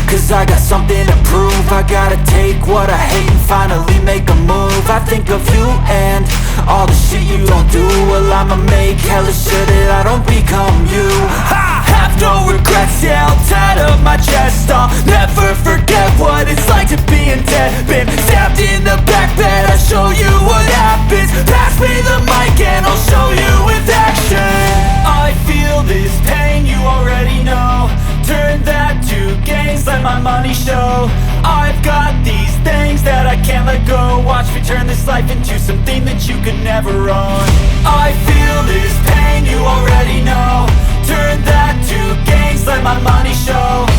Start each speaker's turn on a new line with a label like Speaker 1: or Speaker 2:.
Speaker 1: cause I got something to prove. I gotta take what I hate and finally make a move. I think of you and all the shit you don't do. Well, I'ma make hella sure that I don't become you. I have no regrets, yeah, I'll tattoo my chest. I'll never forget what it's like to be in debt. Been stabbed in the back bed, I'll show you what happens. Pass me the mic and I'll show you with action. I feel this pain, you already know. Turn that to gains, let my money show. I've got these things that I can't let go. Watch me turn this life into something that you could never own. I feel this pain, you already know. Turn that to gains, let my money show.